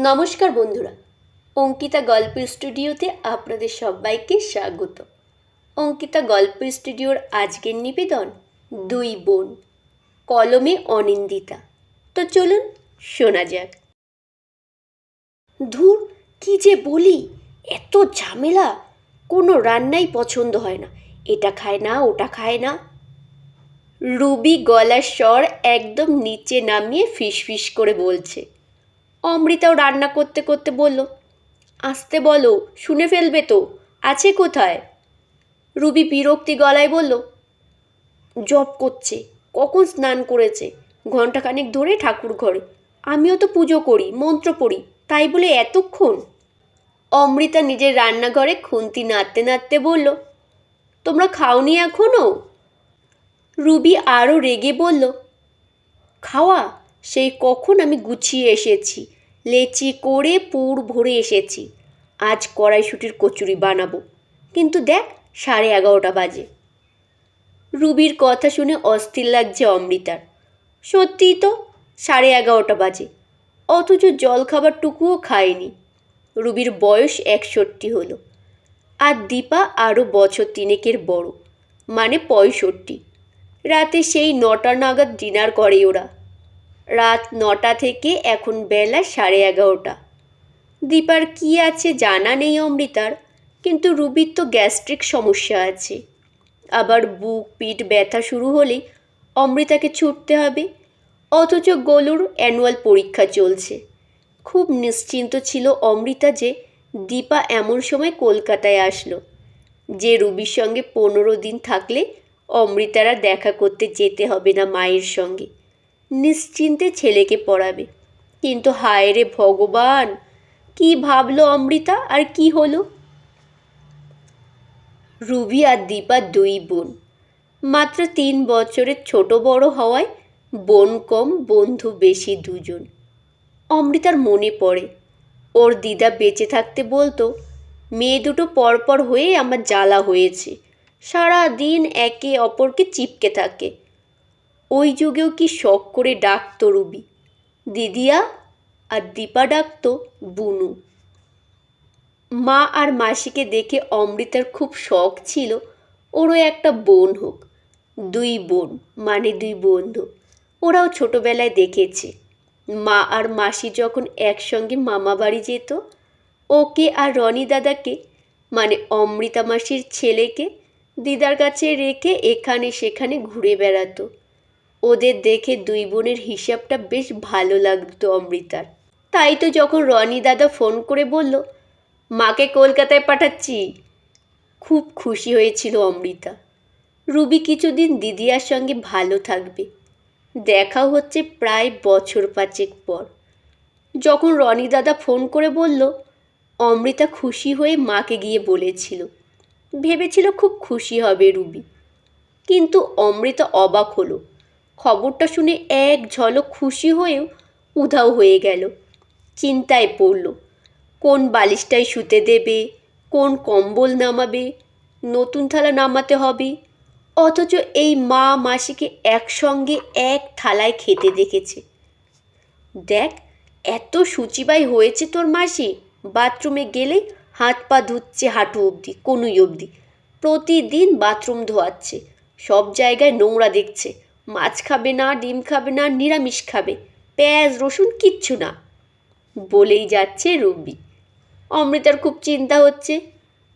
নমস্কার বন্ধুরা, অঙ্কিতা গল্প স্টুডিওতে আপনাদের সবাইকে স্বাগত। অঙ্কিতা গল্প স্টুডিওর আজকের নিবেদন দুই বোন, কলমে অনিন্দিতা। তো চলুন শোনা যাক। ধুর, কি যে বলি, এত ঝামেলা, কোনো রান্নাই পছন্দ হয় না, এটা খায় না ওটা খায় না। রুবি গলার স্বর একদম নিচে নামিয়ে ফিসফিস করে বলছে। অমৃতাও রান্না করতে করতে বলল, আসতে বলো, শুনে ফেলবে তো, আছে কোথায়? রুবি বিরক্তি গলায় বলল, জব করছে, কখন স্নান করেছে, ঘণ্টাখানেক ধরে ঠাকুর ঘরে, আমিও তো পুজো করি, মন্ত্র পড়ি, তাই বলে এতক্ষণ? অমৃতা নিজের রান্নাঘরে খুন্তি নাড়তে নাড়তে বলল, তোমরা খাওনি এখনও? রুবি আরও রেগে বলল, খাওয়া সেই কখন আমি গুছিয়ে এসেছি, লেচি করে পুর ভরে এসেছি, আজ কড়াইশুঁটির কচুরি বানাবো, কিন্তু দেখ 11:30 বাজে। রুবির কথা শুনে অস্থির লাগছে অমৃতার। সত্যিই তো 11:30 বাজে, অথচ জলখাবারটুকুও খায়নি। রুবির বয়স 61 হলো, আর দীপা আরও বছর 3 বড়, মানে 65। রাতে সেই 9টা নাগাদ ডিনার করে ওরা। রাত 9টা থেকে এখন বেলা 11:30। দীপার কী আছে জানা নেই অমৃতার, কিন্তু রুবির তো গ্যাস্ট্রিক সমস্যা আছে। আবার বুক পিঠ ব্যথা শুরু হলেই অমৃতাকে ছুটতে হবে, অথচ গোলুর অ্যানুয়াল পরীক্ষা চলছে। খুব নিশ্চিন্ত ছিল অমৃতা যে দীপা এমন সময় কলকাতায় আসলো, যে রুবির সঙ্গে 15 দিন থাকলে অমৃতারা দেখা করতে যেতে হবে না মায়ের সঙ্গে, নিশ্চিন্তে ছেলেকে পড়াবে। কিন্তু হায় রে ভগবান, কি ভাবলো অমৃতা আর কি হলো? রুবি আর দীপা দুই বোন, মাত্র 3 বছরের ছোট বড় হওয়ায় বোন কম বন্ধু বেশি দুজন। অমৃতার মনে পড়ে ওর দিদা বেঁচে থাকতে বলতো, মেয়ে দুটো পরপর হয়ে আমার জ্বালা হয়েছে, সারা দিন একে অপরকে চিপকে থাকে। ওই যুগেও কি শখ করে ডাকতো রুবি দিদিয়া, আর দীপা ডাকতো বুনু। মা আর মাসিকে দেখে অমৃতার খুব শখ ছিল ওরও একটা বোন হোক। দুই বোন মানে দুই বন্ধু, ওরাও ছোটোবেলায় দেখেছে মা আর মাসি যখন একসঙ্গে মামা বাড়ি যেত, ওকে আর রনি দাদাকে মানে অমৃতা মাসির ছেলেকে দিদার কাছে রেখে এখানে সেখানে ঘুরে বেড়াতো। ওদের দেখে দুই বোনের হিসাবটা বেশ ভালো লাগতো অমৃতার। তাই তো যখন রনি দাদা ফোন করে বলল, মাকে কলকাতায় পাঠাচ্ছি, খুব খুশি হয়েছিল অমৃতা। রুবি কিছুদিন দিদিয়ার সঙ্গে ভালো থাকবে, দেখাও হচ্ছে প্রায় বছর 5 পর। যখন রনি দাদা ফোন করে বলল, অমৃতা খুশি হয়ে মাকে গিয়ে বলেছিল। ভেবেছিল খুব খুশি হবে রুবি, কিন্তু অমৃতা অবাক হলো। খবরটা শুনে এক ঝলক খুশি হয়েও উধাও হয়ে গেল। চিন্তায় পড়ল, কোন বালিশটাই শুতে দেবে, কোন কম্বল নামাবে, নতুন থালা নামাতে হবে। অথচ এই মা মাসিকে একসঙ্গে এক থালায় খেতে দেখেছে। দেখ, এত শুচিবাই হয়েছে তোর মাসি, বাথরুমে গেলেই হাত পা ধুচ্ছে হাঁটু অবধি, কনুই অবধি, প্রতিদিন বাথরুম ধোয়াচ্ছে, সব জায়গায় নোংরা দেখছে, মাছ খাবে না, ডিম খাবে না, নিরামিষ খাবে, পেঁয়াজ রসুন কিচ্ছু না, বলেই যাচ্ছে রুবি। অমৃতার খুব চিন্তা হচ্ছে,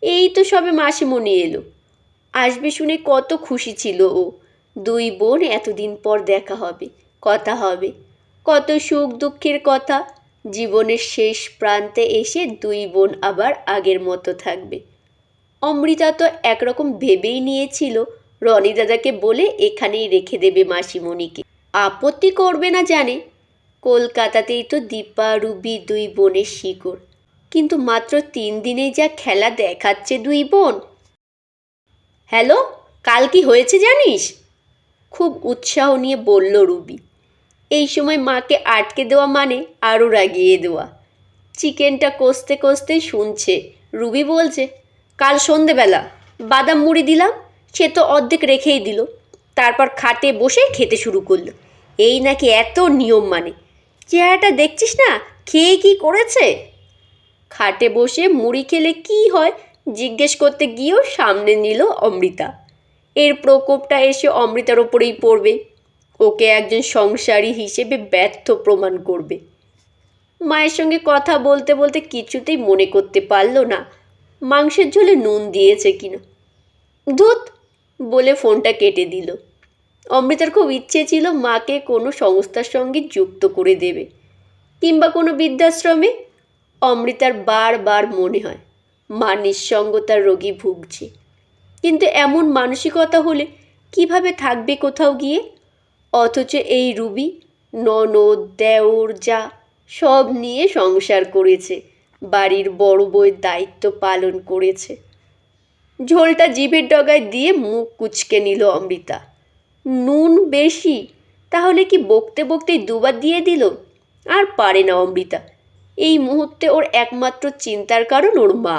এই তো সবে মাসিমণি এলো, আসবে শুনে কত খুশি ছিল ও। দুই বোন এতদিন পর দেখা হবে, কথা হবে, কত সুখ দুঃখের কথা। জীবনের শেষ প্রান্তে এসে দুই বোন আবার আগের মতো থাকবে। অমৃতা তো একরকম ভেবেই নিয়েছিল রনি দাদাকে বলে এখানেই রেখে দেবে মাসিমণিকে, আপত্তি করবে না জানে। কলকাতাতেই তো দীপা রুবি দুই বোনের শিকড়, কিন্তু মাত্র 3 দিনেই যা খেলা দেখাচ্ছে দুই বোন। হ্যালো, কাল কি হয়েছে জানিস? খুব উৎসাহ নিয়ে বলল রুবি। এই সময় মাকে আটকে দেওয়া মানে আরও রাগিয়ে দেওয়া। চিকেনটা কষতে কষতে শুনছে। রুবি বলছে, কাল সন্ধেবেলা বাদাম মুড়ি দিলাম, সে তো অর্ধেক রেখেই দিল, তারপর খাটে বসে খেতে শুরু করলো। এই নাকি এত নিয়ম মানে, চেহারাটা দেখছিস না, খেয়ে কি করেছে? খাটে বসে মুড়ি খেলে কি হয় জিজ্ঞেস করতে গিয়েও সামনে নিল অমৃতা। এর প্রকোপটা এসে অমৃতার ওপরেই পড়বে, ওকে একজন সংসারী হিসেবে ব্যর্থ প্রমাণ করবে। মায়ের সঙ্গে কথা বলতে বলতে কিছুতেই মনে করতে পারল না মাংসের ঝোলে নুন দিয়েছে কিনা। ধুত বলে ফোনটা কেটে দিল। অমৃতার খুব ইচ্ছে ছিল মাকে কোনো সংস্থার সঙ্গে যুক্ত করে দেবে, কিংবা কোনো বৃদ্ধাশ্রমে। অমৃতার বারবার মনে হয় মা নিঃসঙ্গতার রোগী ভুগছে, কিন্তু এমন মানসিকতা হলে কিভাবে থাকবে কোথাও গিয়ে? অথচ এই রুবি ননদ দেওর যা সব নিয়ে সংসার করেছে, বাড়ির বড় বউয়ের দায়িত্ব পালন করেছে। ঝোলটা জিভের ডগায় দিয়ে মুখ কুঁচকে নিল অমৃতা। নুন বেশি, তাহলে কি বকতে বকতেই দুবার দিয়ে দিল? আর পারে না অমৃতা। এই মুহূর্তে ওর একমাত্র চিন্তার কারণ ওর মা।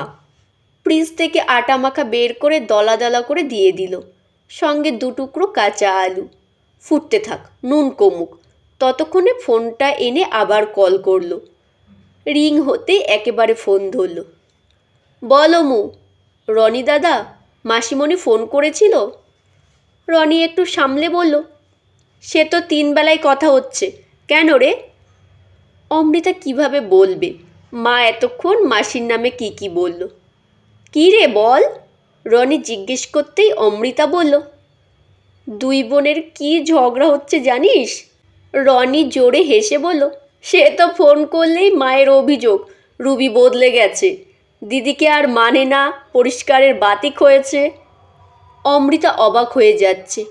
ফ্রিজ থেকে আটা মাখা বের করে দলা দলা করে দিয়ে দিল, সঙ্গে 2 টুকরো কাঁচা আলু। ফুটতে থাক, নুন কমুক। ততক্ষণে ফোনটা এনে আবার কল করলো। রিং হতে একেবারে ফোন ধরল। বলো মু। রনি দাদা, মাসিমণি ফোন করেছিল। রনি একটু সামলে বলল, সে তো 3 বেলায় কথা হচ্ছে, কেন রে? অমৃতা কিভাবে বলবে মা এতক্ষণ মাসির নামে কি বলল। কী রে বল? রনি জিজ্ঞেস করতেই অমৃতা বলল, 2 বোনের কি ঝগড়া হচ্ছে জানিস? রনি জোরে হেসে বলল, সে তো ফোন করলেই মায়ের অভিযোগ রুবি বদলে গেছে, দিদিকে আর মানে না, পরিষ্কারের বাতিক হয়েছে। অমৃতা অবাক হয়ে যাচ্ছে।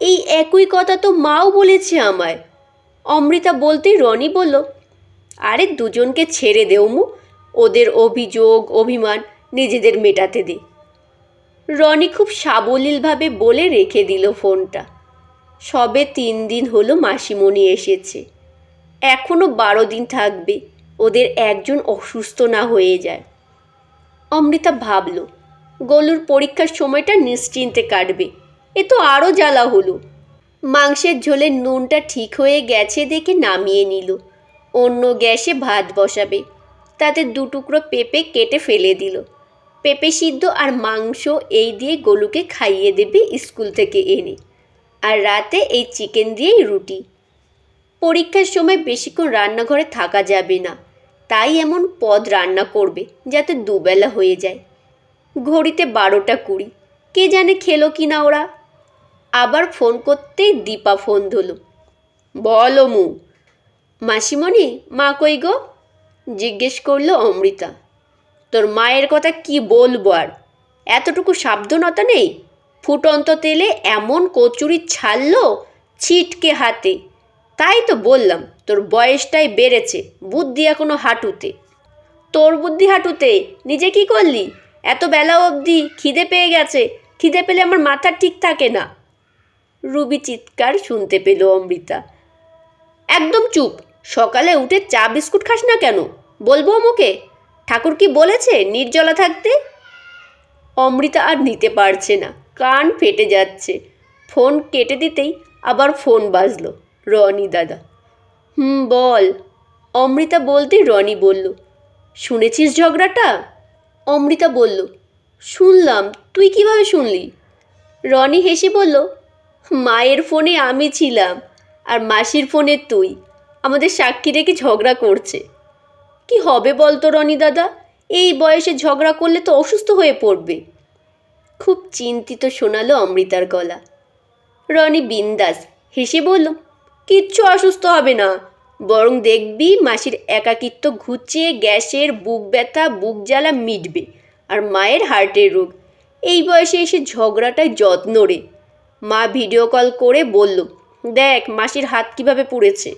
এই একই কথা তো মাও বলেছে আমায়। অমৃতা বলতেই রনি বলল, আরে দুজনকে ছেড়ে দেও মু, ওদের অভিযোগ অভিমান নিজেদের মেটাতে দে। রনি খুব সাবলীলভাবে বলে রেখে দিল ফোনটা। সবে 3 দিন হলো মাসিমণি এসেছে, এখনও 12 দিন থাকবে, ওদের একজন অসুস্থ না হয়ে যায়। অমৃতা ভাবল, গোলুর পরীক্ষার সময়টা নিশ্চিন্তে কাটবে। এ তো আরও জ্বালা হলো। মাংসের ঝোলের নুনটা ঠিক হয়ে গেছে দেখে নামিয়ে নিল। অন্য গ্যাসে ভাত বসাবে, তাতে 2 টুকরো পেঁপে কেটে ফেলে দিল। পেঁপে সিদ্ধ আর মাংস এই দিয়ে গোলুকে খাইয়ে দেবে স্কুল থেকে এনে, আর রাতে এই চিকেন দিয়েই রুটি। পরীক্ষার সময় বেশিক্ষণ রান্নাঘরে থাকা যাবে না, তাই এমন পদ রান্না করবে যাতে 2 বেলা হয়ে যায়। ঘড়িতে 12টা 20, কে জানে খেলো কি না ওরা। আবার ফোন করতেই দীপা ফোন ধরল। বলো মু। মাসিমণি, মা কই গো? জিজ্ঞেস করলো অমৃতা। তোর মায়ের কথা কি বলবো আর, এতটুকু সাবধানতা নেই। ফুটন্ত তেলে এমন কচুরি ছাড়লো ছিটকে হাতে। তাই তো বললাম তোর বয়সটাই বেড়েছে, বুদ্ধি এখনো হাঁটুতে। তোর বুদ্ধি হাঁটুতে, নিজে কি করলি? এত বেলা অবধি খিদে পেয়ে গেছে, খিদে পেলে আমার মাথা ঠিক থাকে না। রুবি চিৎকার শুনতে পেল অমৃতা। একদম চুপ, সকালে উঠে চা বিস্কুট খাস না কেন? বলবো মুখে? ঠাকুর কি বলেছে নির্জলা থাকতে? অমৃতা আর নিতে পারছে না, কান ফেটে যাচ্ছে। ফোন কেটে দিতেই আবার ফোন বাজলো। রনি দাদা। বল। অমৃতা বলতেই রনি বলল, শুনেছিস ঝগড়াটা? অমৃতা বলল, শুনলাম। তুই কিভাবে শুনলি? রনি হেসে বলল, মায়ের ফোনে আমি ছিলাম আর মাসির ফোনে তুই, আমাদের সাক্ষী রেখে ঝগড়া করছে। কি হবে বলতো রনি দাদা, এই বয়সে ঝগড়া করলে তো অসুস্থ হয়ে পড়বে। খুব চিন্তিত শোনালো অমৃতার গলা। রনি বিন্দাস হেসে বলল, কিচ্ছু অসুস্থ হবে না, বরং দেখবি মাসির একাকিত্ব ঘুচিয়ে গ্যাসের বুক ব্যথা বুক জ্বালা মিটবে, আর মায়ের হার্টের রোগ। এই বয়সে এসে ঝগড়াটায় যত্ন রে। মা ভিডিও কল করে বলল, দেখ মাসির হাত কিভাবে পুড়েছে।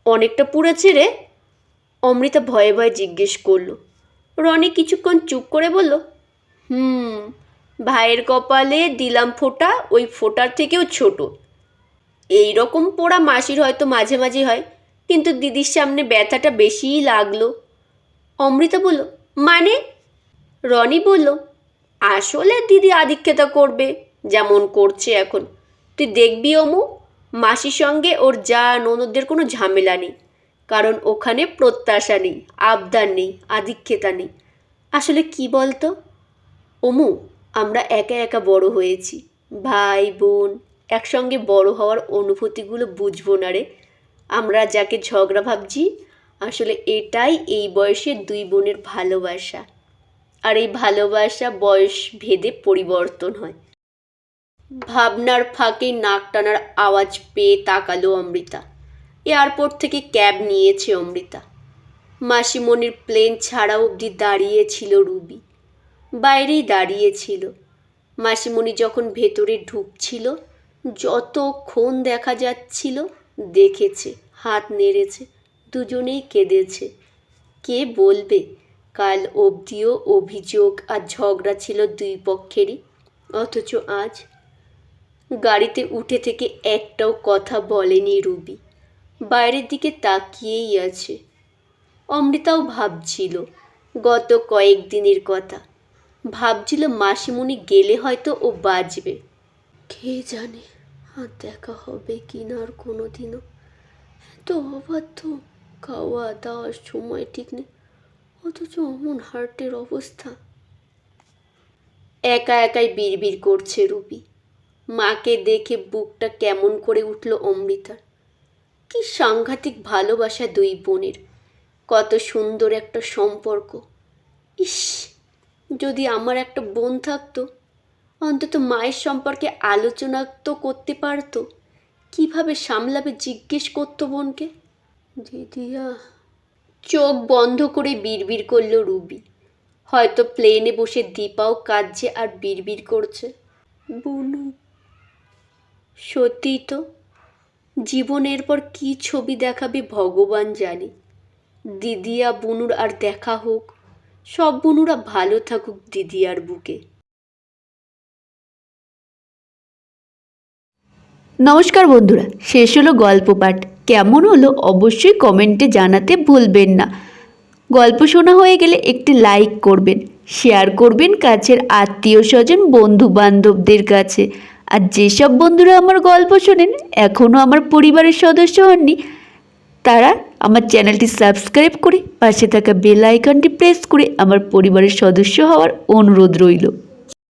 অনেকটা পুড়েছে রে? অমৃতা ভয়ে ভয়ে জিজ্ঞেস করলো। রনি কিছুক্ষণ চুপ করে বলল, ভাইয়ের কপালে দিলাম ফোঁটা, ওই ফোঁটার থেকেও ছোট। এই রকম পোড়া মাসির হয়তো মাঝে মাঝে হয়, কিন্তু দিদির সামনে ব্যথাটা বেশিই লাগলো। অমৃতা বলল, মানে? রনি বলল, আসলে দিদি আধিক্যতা করবে, যেমন করছে এখন। তুই দেখবি অমু, মাসির সঙ্গে ওর যা ননদদের কোনো ঝামেলা নেই। কারণ ওখানে প্রত্যাশা নেই, আবদার নেই, আধিক্যতা নেই। আসলে কি বলতো অমু, আমরা একা একা বড় হয়েছি। ভাই বোন একসঙ্গে বড় হওয়ার অনুভূতিগুলো বুঝবো না রে। আমরা যাকে ঝগড়া ভাবছি, আসলে এটাই এই বয়সের দুই বোনের ভালোবাসা। আর এই ভালোবাসা বয়স ভেদে পরিবর্তন হয়। ভাবনার ফাঁকে নাক টানার আওয়াজ পেয়ে তাকালো অমৃতা। এয়ারপোর্ট থেকে ক্যাব নিয়েছে অমৃতা। মাসিমণির প্লেন ছাড়া অবধি দাঁড়িয়েছিল রুবি। বাইরেই দাঁড়িয়েছিল। মাসিমণি যখন ভেতরে ঢুকছিল, যতক্ষণ দেখা যাচ্ছিল দেখেছে, হাত নেড়েছে, দুজনেই কেঁদেছে। কে বলবে কাল অবধিও অভিযোগ আর ঝগড়া ছিল দুই পক্ষেরই, অথচ আজ গাড়িতে উঠে থেকে একটাও কথা বলেনি রুবি। বাইরের দিকে তাকিয়েই আছে। অমৃতাও ভাবছিল গত কয়েকদিনের কথা। ভাবছিল মাসিমণি গেলে হয়তো ও বাঁচবে। কে জানে আর দেখা হবে কি না আর কোনো দিনও। এত অবাধ্য, খাওয়া দাওয়ার সময় ঠিক নেই, অথচ অমন হার্টের অবস্থা। একা একাই বিড়বিড় করছে রুবি। মাকে দেখে বুকটা কেমন করে উঠল অমৃতার। কি সাংঘাতিক ভালোবাসা দুই বোনের, কত সুন্দর একটা সম্পর্ক। ইস, যদি আমার একটা বোন থাকতো, অন্তত মায়ের সম্পর্কে আলোচনা তো করতে পারতো। কিভাবে সামলাবে জিজ্ঞেস করতো বোনকে। দিদিয়া। চোখ বন্ধ করে বিড়বিড় করল রুবি। হয়তো প্লেনে বসে দীপাও কাঁদছে আর বিড়বিড় করছে, বুনু। সত্যিই তো, জীবনের পর কী ছবি দেখাবে ভগবান জানে। দিদিয়া বুনুর আর দেখা হোক, সব বুনুরা ভালো থাকুক দিদিয়ার বুকে। নমস্কার বন্ধুরা, শেষ হলো গল্প পাঠ। কেমন হলো অবশ্যই কমেন্টে জানাতে ভুলবেন না। গল্প শোনা হয়ে গেলে একটি লাইক করবেন, শেয়ার করবেন কাছের আত্মীয় স্বজন বন্ধু বান্ধবদের কাছে। আর যেসব বন্ধুরা আমার গল্প শোনেন এখনও আমার পরিবারের সদস্য হননি, তারা আমার চ্যানেলটি সাবস্ক্রাইব করে পাশে থাকা বেল আইকনটি প্রেস করে আমার পরিবারের সদস্য হওয়ার অনুরোধ রইল।